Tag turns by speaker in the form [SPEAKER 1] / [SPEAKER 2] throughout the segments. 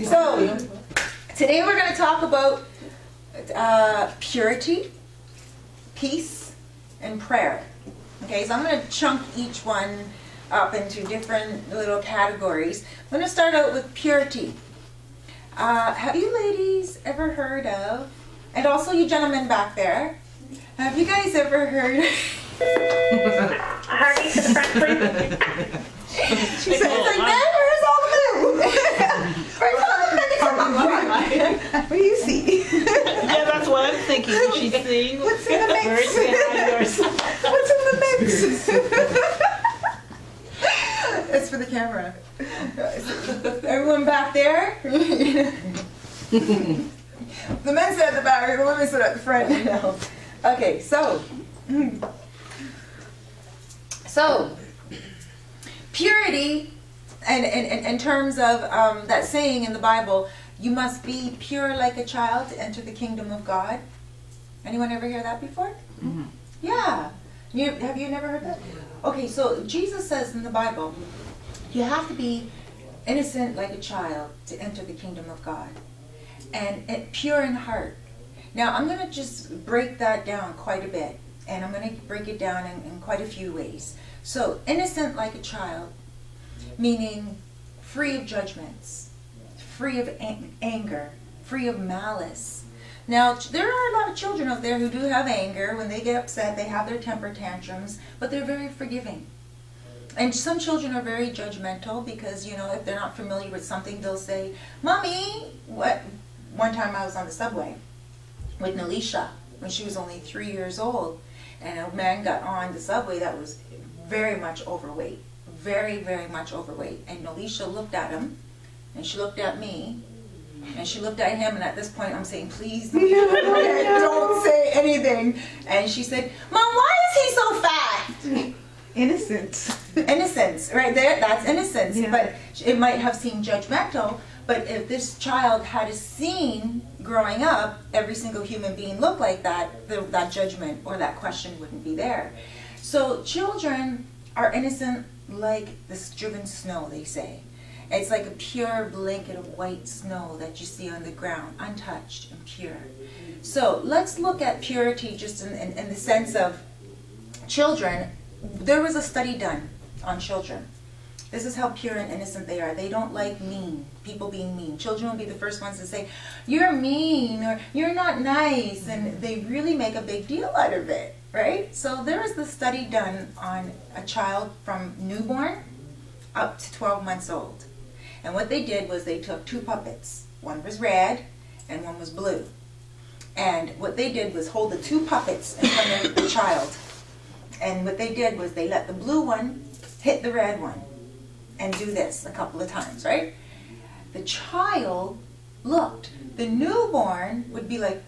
[SPEAKER 1] So, today we're going to talk about purity, peace, and prayer. Okay, so I'm going to chunk each one up into different little categories. I'm going to start out with purity. Have you ladies ever heard of, and also you gentlemen back there, have you guys ever heard
[SPEAKER 2] Hardy to the front, please.
[SPEAKER 1] She said, it's like, man, where's all the blue? Where's all the What do you see?
[SPEAKER 3] Yeah, that's what I'm thinking. She's seeing
[SPEAKER 1] What's in the mix?
[SPEAKER 3] birds behind yours.
[SPEAKER 1] What's in the mix? It's for the camera. Everyone back there? The men sit at the back, the women sit at the front. Okay, so purity, and in terms of that saying in the Bible, you must be pure like a child to enter the kingdom of God. Anyone ever hear that before? Mm-hmm. Yeah. Have you never heard that? Okay, so Jesus says in the Bible, you have to be innocent like a child to enter the kingdom of God. And pure in heart. Now, I'm going to just break that down quite a bit. And I'm going to break it down in quite a few ways. So, innocent like a child, meaning free of judgments, free of anger, free of malice. Now, there are a lot of children out there who do have anger. When they get upset, they have their temper tantrums, but they're very forgiving. And some children are very judgmental because, you know, if they're not familiar with something, they'll say, Mommy, what? One time I was on the subway with Nalisha when she was only 3 years old, and a man got on the subway that was very much overweight, very, very much overweight. And Nalisha looked at him, and she looked at me, and she looked at him, and at this point I'm saying, please, don't say anything. And she said, Mom, why is he so fat?
[SPEAKER 4] Innocence.
[SPEAKER 1] Innocence, right there, that's innocence.
[SPEAKER 4] Yeah.
[SPEAKER 1] But it might have seemed judgmental, but if this child had seen growing up every single human being look like that, that judgment or that question wouldn't be there. So children are innocent like this driven snow, they say. It's like a pure blanket of white snow that you see on the ground, untouched and pure. So let's look at purity just in the sense of children. There was a study done on children. This is how pure and innocent they are. They don't like mean, people being mean. Children will be the first ones to say, you're mean, or you're not nice, and they really make a big deal out of it, right? So there was this study done on a child from newborn up to 12 months old. And what they did was they took two puppets. One was red and one was blue. And what they did was hold the two puppets in front of the child. And what they did was they let the blue one hit the red one and do this a couple of times, right? The child looked. The newborn would be like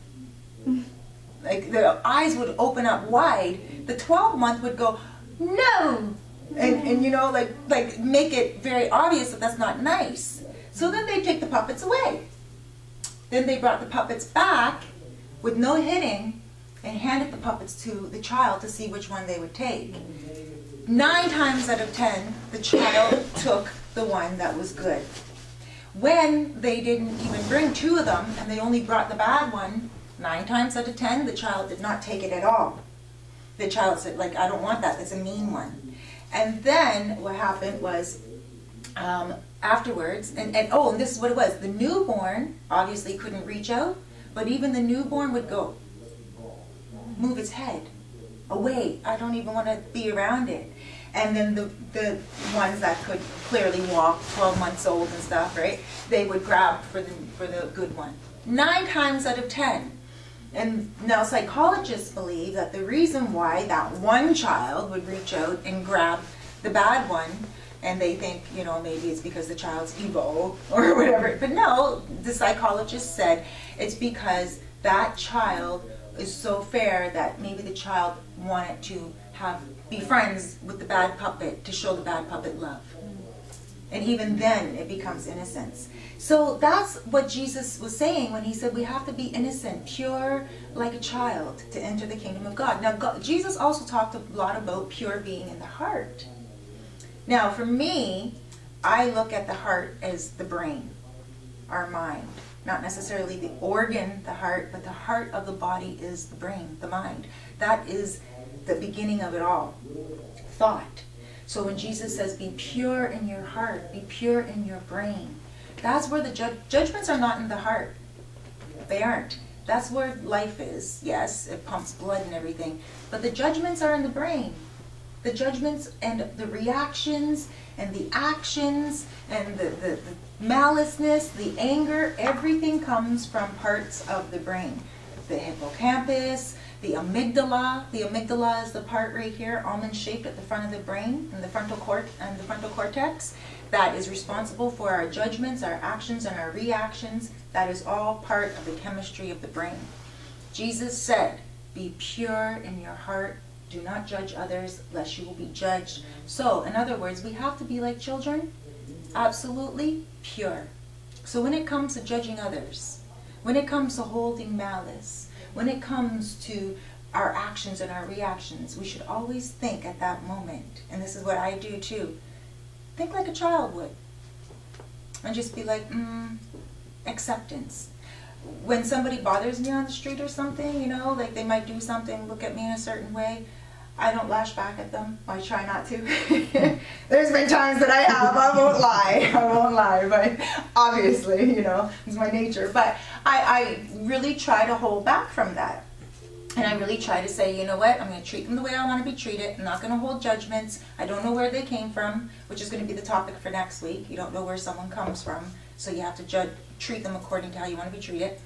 [SPEAKER 1] their eyes would open up wide. The 12-month would go, no! And you know, like make it very obvious that that's not nice. So then they take the puppets away. Then they brought the puppets back with no hitting and handed the puppets to the child to see which one they would take. 9 times out of 10, the child took the one that was good. When they didn't even bring 2 of them, and they only brought the bad one, 9 times out of 10, the child did not take it at all. The child said, like, I don't want that, that's a mean one. And then what happened was, afterwards, and this is what it was, the newborn obviously couldn't reach out, but even the newborn would go, move its head away. I don't even want to be around it. And then the ones that could clearly walk, 12 months old and stuff, right? They would grab for the good one. 9 times out of 10. And now psychologists believe that the reason why that one child would reach out and grab the bad one, and they think, you know, maybe it's because the child's evil or whatever. But no, the psychologist said it's because that child is so fair that maybe the child wanted to be friends with the bad puppet to show the bad puppet love. And even then it becomes innocence. So that's what Jesus was saying when he said we have to be innocent, pure like a child to enter the kingdom of God. Now Jesus also talked a lot about pure being in the heart. Now for me, I look at the heart as the brain. our mind. Not necessarily the organ, the heart, but the heart of the body is the brain, the mind. That is the beginning of it all. Thought. So when Jesus says, be pure in your heart, be pure in your brain, that's where the judgments are not in the heart. They aren't. That's where life is. Yes, it pumps blood and everything. But the judgments are in the brain. The judgments and the reactions and the actions and the maliceness, the anger, everything comes from parts of the brain. The hippocampus, the amygdala. The amygdala is the part right here, almond-shaped at the front of the brain, and the frontal cortex. That is responsible for our judgments, our actions, and our reactions. That is all part of the chemistry of the brain. Jesus said, be pure in your heart. Do not judge others, lest you will be judged. So, in other words, we have to be like children, absolutely pure. So when it comes to judging others, when it comes to holding malice, when it comes to our actions and our reactions, we should always think at that moment, and this is what I do too, think like a child would. And just be like, acceptance. When somebody bothers me on the street or something, you know, like they might do something, look at me in a certain way, I don't lash back at them. I try not to. There's been times that I have, I won't lie, but obviously, you know, it's my nature. But I really try to hold back from that. And I really try to say, you know what, I'm going to treat them the way I want to be treated. I'm not going to hold judgments. I don't know where they came from, which is going to be the topic for next week. You don't know where someone comes from, so you have to treat them according to how you want to be treated.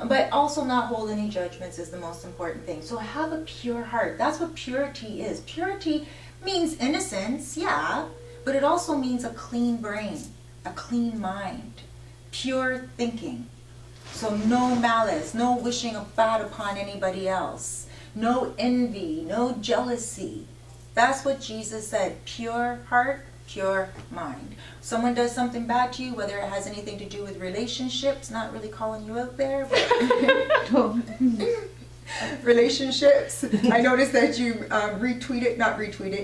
[SPEAKER 1] But also not hold any judgments is the most important thing. So have a pure heart. That's what purity is. Purity means innocence, yeah, but it also means a clean brain, a clean mind, pure thinking. So no malice, no wishing bad upon anybody else, no envy, no jealousy. That's what Jesus said. Pure heart, pure mind. Someone does something bad to you, whether it has anything to do with relationships, not really calling you out there, but relationships. I noticed that you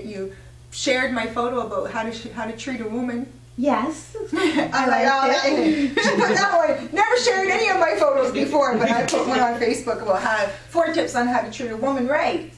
[SPEAKER 1] you shared my photo about how to treat a woman.
[SPEAKER 4] Yes.
[SPEAKER 1] I'm like, oh, that one. Never shared any of my photos before, but I put one on Facebook about 4 tips on how to treat a woman right.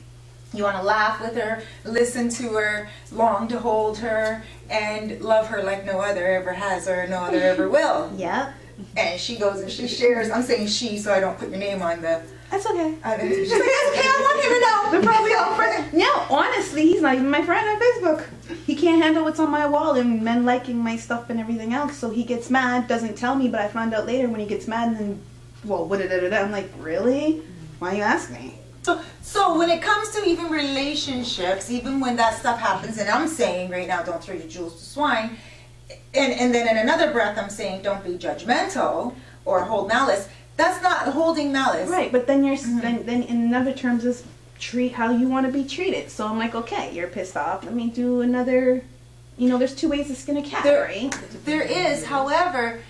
[SPEAKER 1] You want to laugh with her, listen to her, long to hold her, and love her like no other ever has or no other ever will.
[SPEAKER 4] Yep.
[SPEAKER 1] And she goes and she shares. I'm saying she, so I don't put your name on the...
[SPEAKER 4] That's okay.
[SPEAKER 1] She's like, that's okay, I want him to know. They're probably all friends.
[SPEAKER 4] No, honestly, he's not even my friend on Facebook. He can't handle what's on my wall and men liking my stuff and everything else, so he gets mad, doesn't tell me, but I found out later when he gets mad and then, well, I'm like, really? Why you ask me?
[SPEAKER 1] So when it comes to even relationships, even when that stuff happens, and I'm saying right now, don't throw your jewels to swine, and then in another breath I'm saying don't be judgmental or hold malice, that's not holding malice.
[SPEAKER 4] Right, but then then in other terms is treat how you want to be treated. So I'm like, okay, you're pissed off, let me do another, there's 2 ways to skin a cat, right?
[SPEAKER 1] There is, however,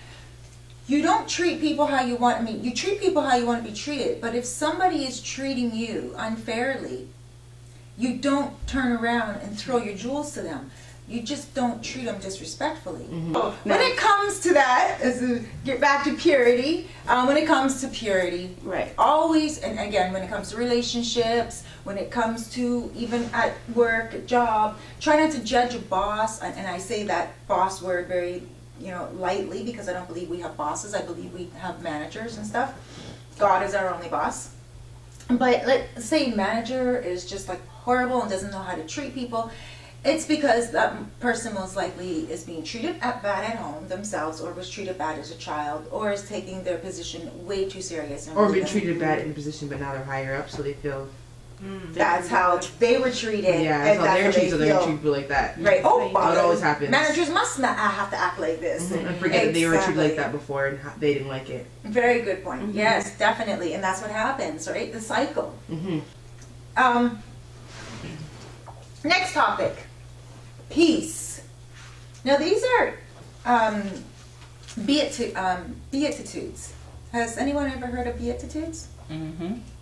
[SPEAKER 1] you don't treat people how you want, you treat people how you want to be treated, but if somebody is treating you unfairly, you don't turn around and throw your jewels to them. You just don't treat them disrespectfully. When it comes to that, get back to purity, when it comes to purity,
[SPEAKER 4] right,
[SPEAKER 1] always, and again, when it comes to relationships, when it comes to even at work, a job, try not to judge a boss, and I say that boss word very lightly, because I don't believe we have bosses. I believe we have managers and stuff. God is our only boss. But let's say manager is just like horrible and doesn't know how to treat people. It's because that person most likely is being treated bad at home themselves, or was treated bad as a child, or is taking their position way too serious. And
[SPEAKER 2] or been treated bad in position, but now they're higher up, so they feel...
[SPEAKER 1] that's how they were treated.
[SPEAKER 2] Yeah, that's how they're treated, so they're treated people like that.
[SPEAKER 1] Right. Oh,
[SPEAKER 2] it always happens.
[SPEAKER 1] Managers must not have to act like this.
[SPEAKER 2] And forget that they were treated like that before and they didn't like it.
[SPEAKER 1] Very good point. Yes, definitely. And that's what happens, right? The cycle. Next topic. Peace. Now these are beatitudes. Has anyone ever heard of beatitudes?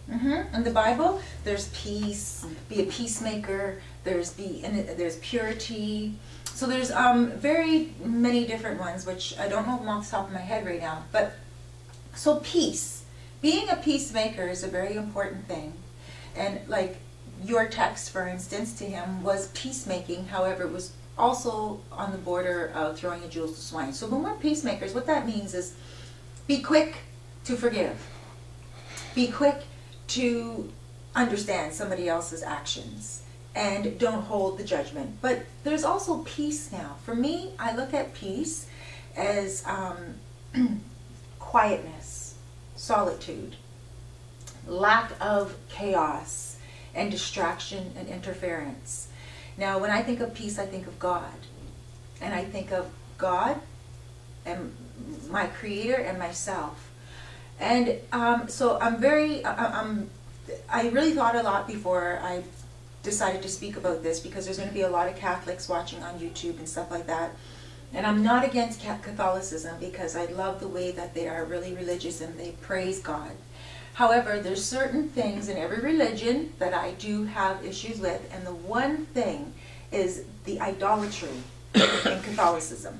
[SPEAKER 1] In the Bible, there's peace, be a peacemaker, there's purity. So there's very many different ones, which I don't know them off the top of my head right now. But so peace, being a peacemaker is a very important thing. And like your text, for instance, to him was peacemaking. However, it was also on the border of throwing the jewels to swine. So when we're peacemakers, what that means is be quick to forgive. Be quick to understand somebody else's actions and don't hold the judgment. But there's also peace now. For me, I look at peace as quietness, solitude, lack of chaos and distraction and interference. Now, when I think of peace, I think of God. And I think of God and my Creator and myself. And so I really thought a lot before I decided to speak about this, because there's going to be a lot of Catholics watching on YouTube and stuff like that. And I'm not against Catholicism, because I love the way that they are really religious and they praise God. However, there's certain things in every religion that I do have issues with, and the one thing is the idolatry in Catholicism.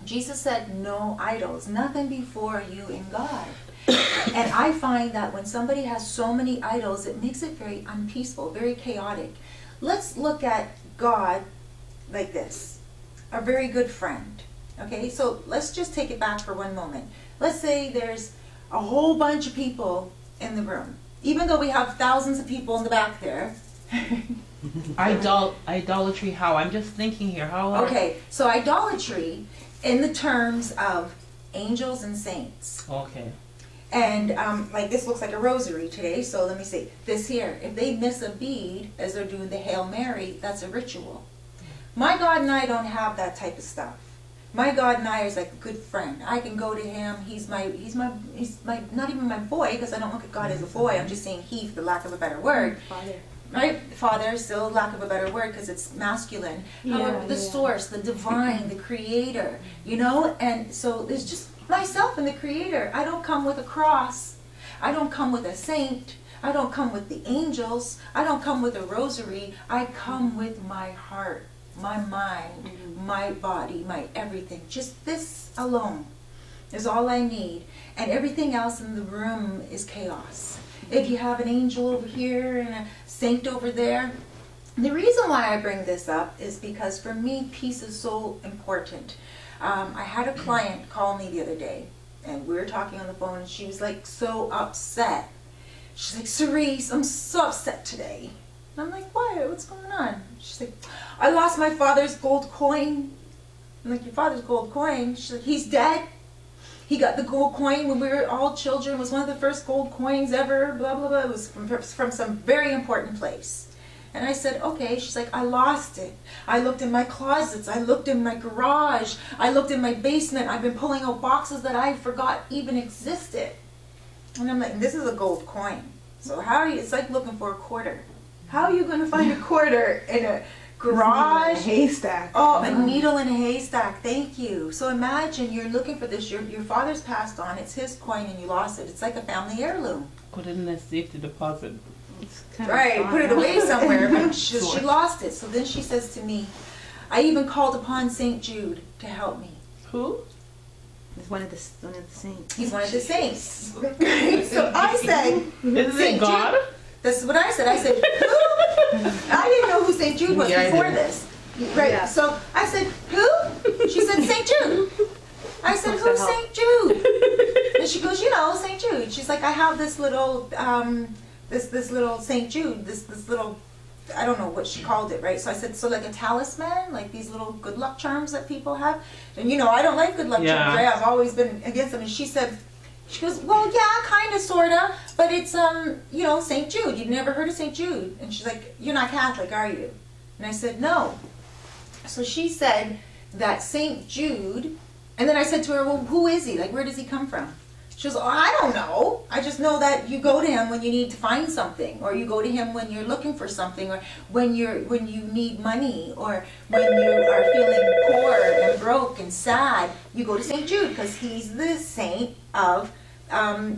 [SPEAKER 1] Jesus said, no idols, nothing before you in God. And I find that when somebody has so many idols, it makes it very unpeaceful, very chaotic. Let's look at God like this, a very good friend. Okay, so let's just take it back for one moment. Let's say there's a whole bunch of people in the room, even though we have thousands of people in the back there.
[SPEAKER 3] Idolatry, how? I'm just thinking here. How?
[SPEAKER 1] Okay, so idolatry in the terms of angels and saints.
[SPEAKER 3] Okay.
[SPEAKER 1] And like this looks like a rosary today, so let me see. This here, if they miss a bead as they're doing the Hail Mary, that's a ritual. My God and I don't have that type of stuff. My God and I is like a good friend. I can go to him. He's my not even my boy, because I don't look at God as a boy. I'm just saying he, for the lack of a better word.
[SPEAKER 4] Father.
[SPEAKER 1] Right? Father, still lack of a better word, because it's masculine. However, the source, the divine, the creator, you know? And so there's just myself and the creator. I don't come with a cross. I don't come with a saint. I don't come with the angels. I don't come with a rosary. I come with my heart, my mind, my body, my everything. Just this alone is all I need. And everything else in the room is chaos. If you have an angel over here and a saint over there. The reason why I bring this up is because for me, peace is so important. I had a client call me the other day, and we were talking on the phone, and she was like so upset. She's like, Cerise, I'm so upset today. And I'm like, why? What's going on? She's like, I lost my father's gold coin. I'm like, your father's gold coin? She's like, he's dead. He got the gold coin when we were all children. It was one of the first gold coins ever, blah, blah, blah. It was from some very important place. And I said, okay. She's like, I lost it. I looked in my closets. I looked in my garage. I looked in my basement. I've been pulling out boxes that I forgot even existed. And I'm like, this is a gold coin. So how are you, it's like looking for a quarter. How are you going to find a quarter in a garage?
[SPEAKER 4] A haystack.
[SPEAKER 1] Oh, a needle in a haystack. Thank you. So imagine you're looking for this. Your father's passed on. It's his coin and you lost it. It's like a family heirloom.
[SPEAKER 3] Put it in a safety deposit.
[SPEAKER 1] Right, put it away somewhere. But she lost it. So then she says to me, I even called upon St. Jude to help me.
[SPEAKER 3] Who?
[SPEAKER 4] He's one of the saints.
[SPEAKER 1] He's one of the saints. So I said,
[SPEAKER 3] Is it God?
[SPEAKER 1] Jude. This is what I said. I said, who? I didn't know who St. Jude was before this. Right. Yeah. So I said, who? She said, St. Jude. I said, who's St. Jude? And she goes, you know, St. Jude. She's like, I have this little, this little St. Jude, this little, I don't know what she called it, right? So I said, so like a talisman, like these little good luck charms that people have. And you know, I don't like good luck charms, right? I've always been against them. And she said, she goes, well, yeah, kind of, sort of, but it's, you know, St. Jude. You've never heard of St. Jude? And she's like, you're not Catholic, are you? And I said, no. So she said that St. Jude, and then I said to her, well, who is he? Like, where does he come from? She goes, oh, I don't know. I just know that you go to him when you need to find something, or you go to him when you're looking for something, or when you need money, or when you are feeling poor and broke and sad. You go to St. Jude because he's the saint of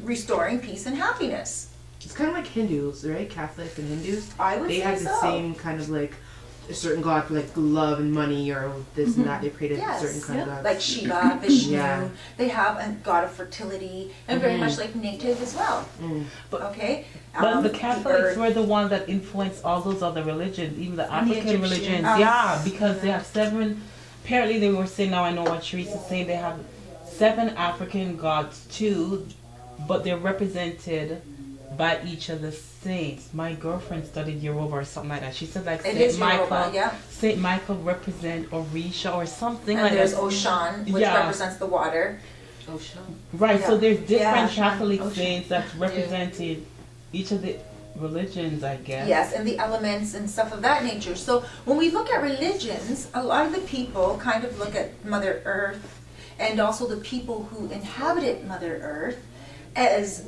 [SPEAKER 1] restoring peace and happiness.
[SPEAKER 2] It's kind of like Hindus, right? Catholics and Hindus.
[SPEAKER 1] I would
[SPEAKER 2] they
[SPEAKER 1] say
[SPEAKER 2] have the
[SPEAKER 1] so.
[SPEAKER 2] same kind of like a certain god for like love and money or this and that. They pray to certain kind of gods.
[SPEAKER 1] Like Shiva, Vishnu.
[SPEAKER 2] Yeah.
[SPEAKER 1] They have a god of fertility, and very much like native as well.
[SPEAKER 3] But,
[SPEAKER 1] Okay.
[SPEAKER 3] But the Catholics were the ones that influenced all those other religions, even the African
[SPEAKER 4] Egyptians.
[SPEAKER 3] religions. Yeah, because they have 7. Apparently, they were saying, now I know what Cerise is saying, they have 7 African gods too, but they're represented by each of the saints. My girlfriend studied Yoruba or something like that. She said like Saint Michael. Saint Michael represent Orisha or something
[SPEAKER 1] and
[SPEAKER 3] like
[SPEAKER 1] there's
[SPEAKER 3] that.
[SPEAKER 1] Oshan, which represents the water.
[SPEAKER 3] Right, so there's different
[SPEAKER 1] Yeah.
[SPEAKER 3] Catholic saints that's represented each of the religions, I guess.
[SPEAKER 1] Yes, and the elements and stuff of that nature. So when we look at religions, a lot of the people kind of look at Mother Earth and also the people who inhabited Mother Earth as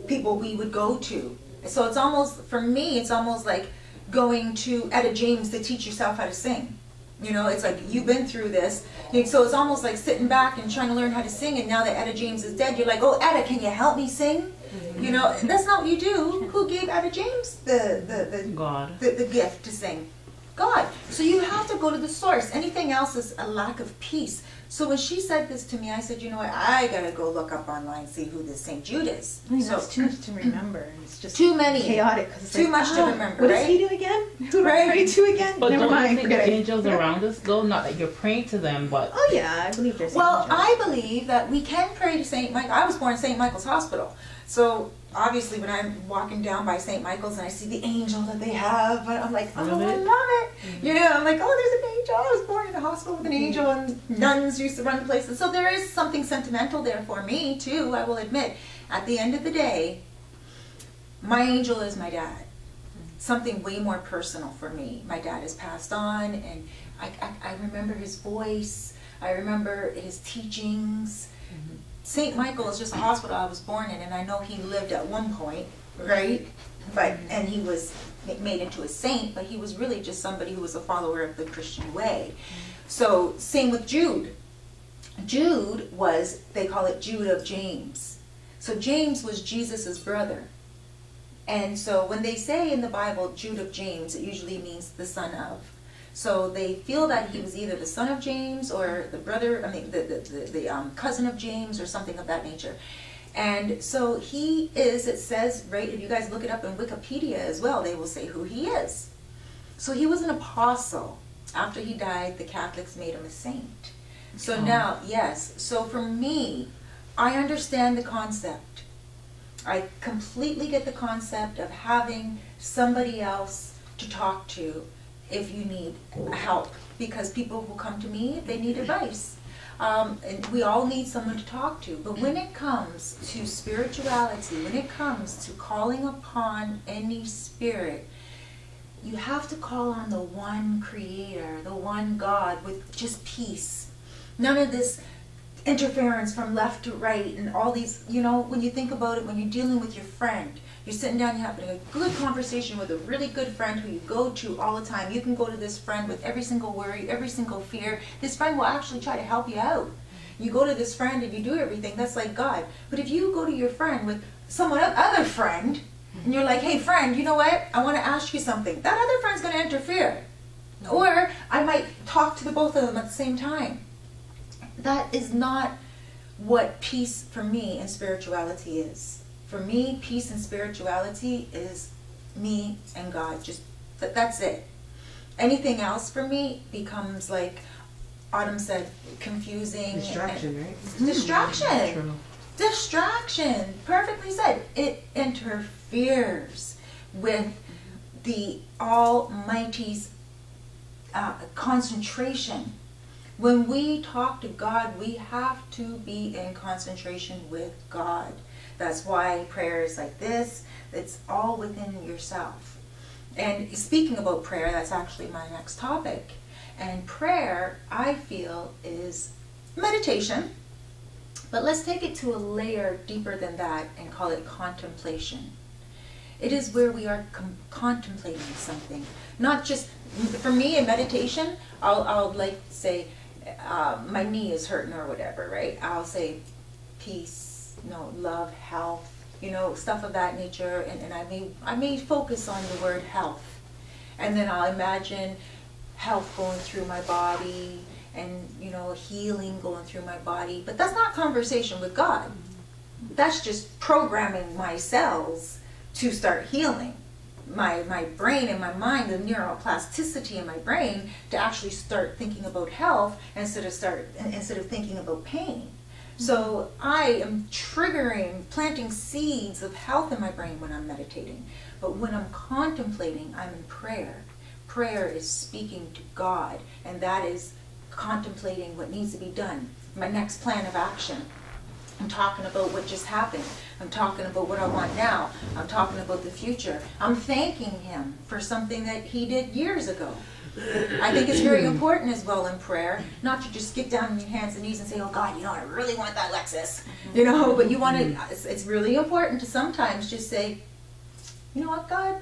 [SPEAKER 1] people we would go to. So it's almost, for me, it's almost like going to Etta James to teach yourself how to sing. You know, it's like you've been through this. So it's almost like sitting back and trying to learn how to sing, and now that Etta James is dead, you're like, oh, Etta, can you help me sing? You know, that's not what you do. Who gave Etta James the gift to sing? God. So you have to go to the source. Anything else is a lack of peace. So when she said this to me, I said, you know what, I gotta go look up online, see who this St. Jude is.
[SPEAKER 4] I mean, that's too much to remember. It's just
[SPEAKER 1] too many.
[SPEAKER 4] Chaotic. It's
[SPEAKER 1] too much to remember,
[SPEAKER 4] what
[SPEAKER 1] right?
[SPEAKER 4] does he do again? Who do I pray to again?
[SPEAKER 3] But
[SPEAKER 4] Never
[SPEAKER 3] don't
[SPEAKER 4] mind.
[SPEAKER 3] you think the angels around us, though? Not that you're praying to them, but...
[SPEAKER 4] Oh yeah, I believe there's
[SPEAKER 1] Well,
[SPEAKER 4] angels.
[SPEAKER 1] I believe that we can pray to St. Michael. I was born in St. Michael's Hospital. So obviously when I'm walking down by St. Michael's and I see the angel that they have, I'm like, oh, I love it. You know, I'm like, oh, there's an angel. I was born in a hospital with an angel, and nuns used to run the place. And so there is something sentimental there for me too, I will admit. At the end of the day, my angel is my dad. Something way more personal for me. My dad has passed on, and I remember his voice. I remember his teachings. St. Michael is just a hospital I was born in, and I know he lived at one point, right? And he was made into a saint, but he was really just somebody who was a follower of the Christian way. So same with Jude. Jude was, they call it Jude of James. So James was Jesus's brother. And so when they say in the Bible Jude of James, it usually means the son of. So they feel that he was either the son of James or the brother, I mean the cousin of James or something of that nature. And so he is, it says, right, if you guys look it up in Wikipedia as well, they will say who he is. So he was an apostle. After he died, the Catholics made him a saint. So now, yes, so for me, I understand the concept. I completely get the concept of having somebody else to talk to if you need help, because people who come to me, they need advice. And we all need someone to talk to. But when it comes to spirituality, when it comes to calling upon any spirit, you have to call on the one creator, the one God with just peace. None of this interference from left to right and all these, you know, when you think about it, when you're dealing with your friend, you're sitting down, you're having a good conversation with a really good friend who you go to all the time. You can go to this friend with every single worry, every single fear. This friend will actually try to help you out. You go to this friend and you do everything, that's like God. But if you go to your friend with someone other friend, and you're like, hey friend, you know what? I want to ask you something. That other friend's going to interfere. Or I might talk to the both of them at the same time. That is not what peace for me and spirituality is. For me, peace and spirituality is me and God. Just that's it. Anything else for me becomes, like Autumn said, confusing.
[SPEAKER 2] Distraction, right?
[SPEAKER 1] Distraction.
[SPEAKER 3] True.
[SPEAKER 1] Distraction. Perfectly said. It interferes with the Almighty's concentration. When we talk to God, we have to be in concentration with God. That's why prayer is like this. It's all within yourself. And speaking about prayer, that's actually my next topic. And prayer, I feel, is meditation. But let's take it to a layer deeper than that and call it contemplation. It is where we are contemplating something. Not just, for me in meditation, I'll like say, my knee is hurting or whatever, right? I'll say peace, love, health, you know, stuff of that nature, and I may focus on the word health. And then I'll imagine health going through my body and, you know, healing going through my body. But that's not conversation with God. That's just programming my cells to start healing. My brain and my mind, the neuroplasticity in my brain, to actually start thinking about health instead of thinking about pain. So I am planting seeds of health in my brain when I'm meditating. But when I'm contemplating, I'm in prayer. Prayer is speaking to God, and that is contemplating what needs to be done, my next plan of action. I'm talking about what just happened. I'm talking about what I want now. I'm talking about the future. I'm thanking Him for something that He did years ago. I think it's very important as well in prayer, not to just get down on your hands and knees and say, oh God, you know, I really want that Lexus. You know, but you want to, it's really important to sometimes just say, you know what, God,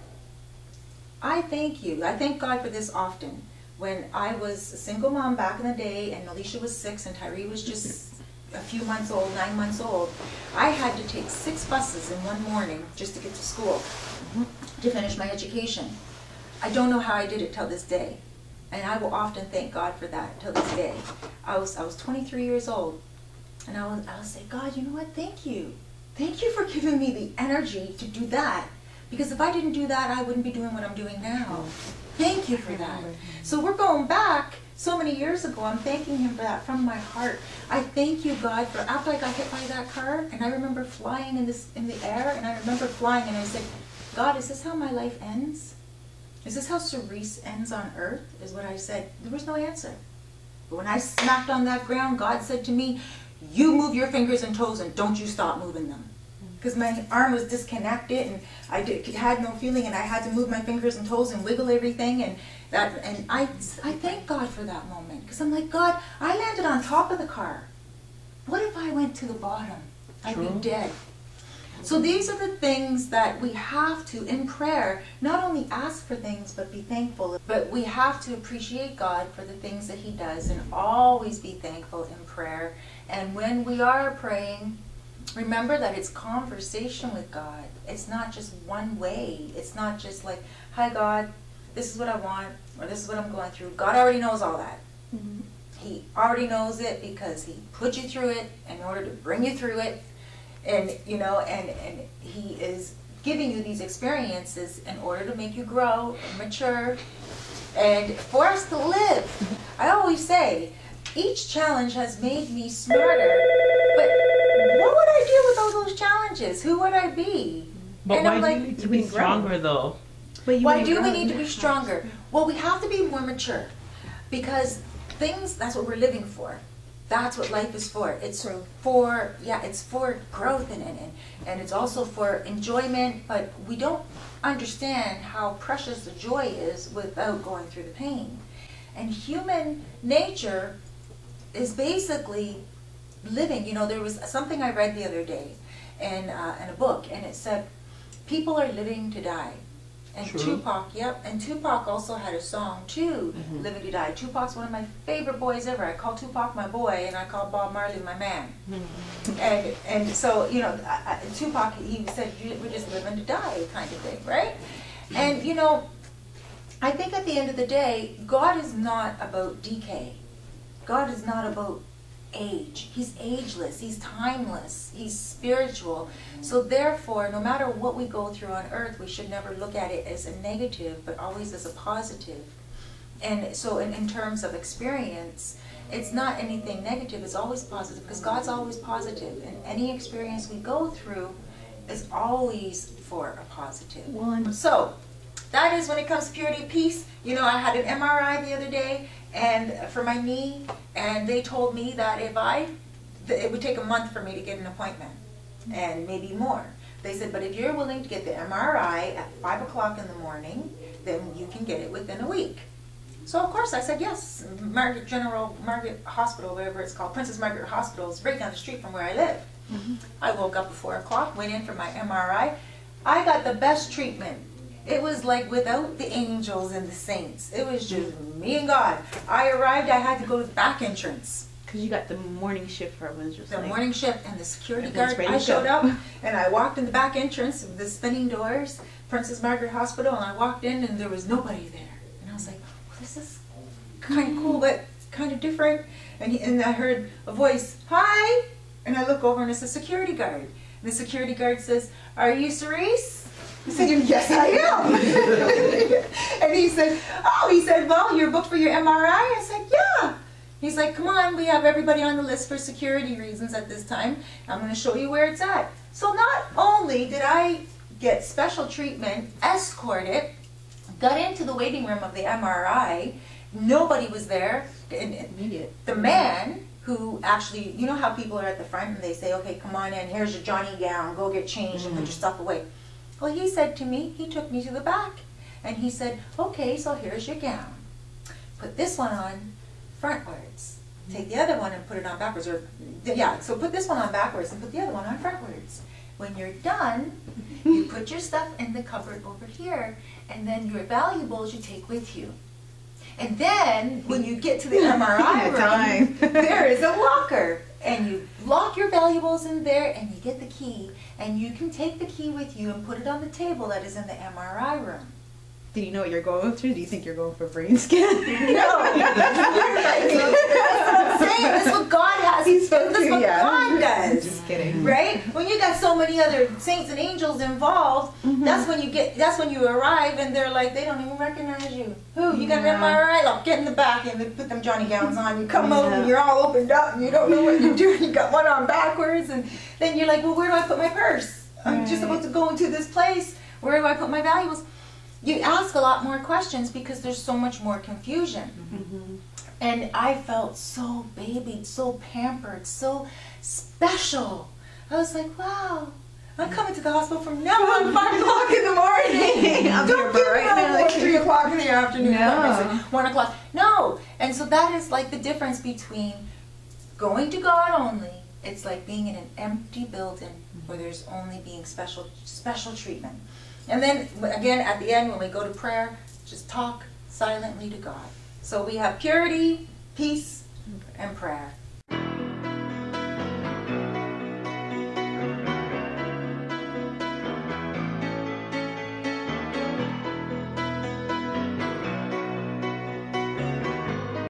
[SPEAKER 1] I thank you. I thank God for this often. When I was a single mom back in the day, and Alicia was 6 and Tyree was just a few months old, 9 months old, I had to take 6 buses in one morning just to get to school to finish my education. I don't know how I did it till this day, and I will often thank God for that till this day. I was 23 years old, and I would say, God, you know what? Thank you for giving me the energy to do that, because if I didn't do that, I wouldn't be doing what I'm doing now. Thank you for that. So we're going back so many years ago. I'm thanking Him for that from my heart. I thank you, God, for after I got hit by that car, and I remember flying in the air, and I remember flying, and I said, God, is this how my life ends? Is this how Cerise ends on earth? Is what I said. There was no answer. But when I smacked on that ground, God said to me, you move your fingers and toes and don't you stop moving them. Because my arm was disconnected and I had no feeling, and I had to move my fingers and toes and wiggle everything, and I thank God for that moment, because I'm like, God, I landed on top of the car. What if I went to the bottom? I'd be dead. So these are the things that we have to, in prayer, not only ask for things, but be thankful. But we have to appreciate God for the things that He does, and always be thankful in prayer. And when we are praying, remember that it's conversation with God. It's not just one way. It's not just like, hi God, this is what I want, or this is what I'm going through. God already knows all that. Mm-hmm. He already knows it because He put you through it in order to bring you through it. And, you know, and He is giving you these experiences in order to make you grow and mature and for us to live. I always say, each challenge has made me smarter, but what would I do with all those challenges? Who would I be?
[SPEAKER 3] But why do you need to be stronger, though?
[SPEAKER 1] Why do we need to be stronger? Well, we have to be more mature, because that's what we're living for. That's what life is for. It's for growth and it's also for enjoyment, but we don't understand how precious the joy is without going through the pain. And human nature is basically living. You know, there was something I read the other day in a book, and it said, people are living to die. And Tupac also had a song too, Living to Die. Tupac's one of my favorite boys ever. I call Tupac my boy, and I call Bob Marley my man. And so, you know, Tupac, he said, we're just living to die kind of thing, right? And, you know, I think at the end of the day, God is not about decay. God is not about age. He's ageless. He's timeless. He's spiritual. So therefore, no matter what we go through on earth, we should never look at it as a negative, but always as a positive. And so in terms of experience, it's not anything negative. It's always positive, because God's always positive. And any experience we go through is always for a positive. So that is when it comes to purity of peace. You know, I had an MRI the other day, and for my knee, and they told me that it would take a month for me to get an appointment, and maybe more. They said, but if you're willing to get the MRI at 5 o'clock in the morning, then you can get it within a week. So of course I said yes. Margaret Hospital, whatever it's called, Princess Margaret Hospital, is right down the street from where I live. I woke up at 4 o'clock, went in for my MRI. I got the best treatment. It was like without the angels and the saints. It was just me and God. I arrived, I had to go to the back entrance.
[SPEAKER 4] Because you got the morning shift where everyone's just
[SPEAKER 1] The
[SPEAKER 4] like,
[SPEAKER 1] morning shift and the security
[SPEAKER 4] everyone's
[SPEAKER 1] guard.
[SPEAKER 4] ready
[SPEAKER 1] I
[SPEAKER 4] to
[SPEAKER 1] showed
[SPEAKER 4] go.
[SPEAKER 1] up and I walked in the back entrance of the spinning doors, Princess Margaret Hospital, and I walked in and there was nobody there. And I was like, well, this is kind of cool, but kind of different. And I heard a voice, hi! And I look over and it's a security guard. And the security guard says, are you Cerise? I said, yes, I am. And he said, well, you're booked for your MRI? I said, yeah. He's like, come on, we have everybody on the list for security reasons at this time. I'm going to show you where it's at. So not only did I get special treatment, escorted, got into the waiting room of the MRI, nobody was there.
[SPEAKER 4] Immediate.
[SPEAKER 1] The man who actually, you know how people are at the front and they say, okay, come on in, here's your Johnny gown, go get changed and put your stuff away. Well, he said to me, he took me to the back and he said, okay, so here's your gown. Put this one on frontwards. Take the other one and put it on backwards. So put this one on backwards and put the other one on frontwards. When you're done, you put your stuff in the cupboard over here, and then your valuables you take with you. And then, when you get to the MRI room, there is a locker. And you lock your valuables in there, and you get the key. And you can take the key with you and put it on the table that is in the MRI room.
[SPEAKER 4] Do you know what you're going through? Do you think you're going for brain scan?
[SPEAKER 1] No. That's what I'm saying. That's what God has. That's what God does.
[SPEAKER 4] Just kidding.
[SPEAKER 1] Right? When you got so many other saints and angels involved, that's when you arrive and they're like, they don't even recognize you. Who? You got an MRI? Like, get in the back and they put them Johnny gowns on. You come out and you're all opened up and you don't know what you're doing. You got one arm backwards and then you're like, well, where do I put my purse? I'm just about to go into this place. Where do I put my valuables? You ask a lot more questions because there's so much more confusion. And I felt so babied, so pampered, so special. I was like, wow, I'm coming to the hospital from now on 5 o'clock in the morning. Don't give me like 3 o'clock in the afternoon.
[SPEAKER 4] No.
[SPEAKER 1] 1 o'clock. No. And so that is like the difference between going to God only. It's like being in an empty building where there's only being special treatment. And then, again, at the end, when we go to prayer, just talk silently to God. So we have purity, peace, and prayer.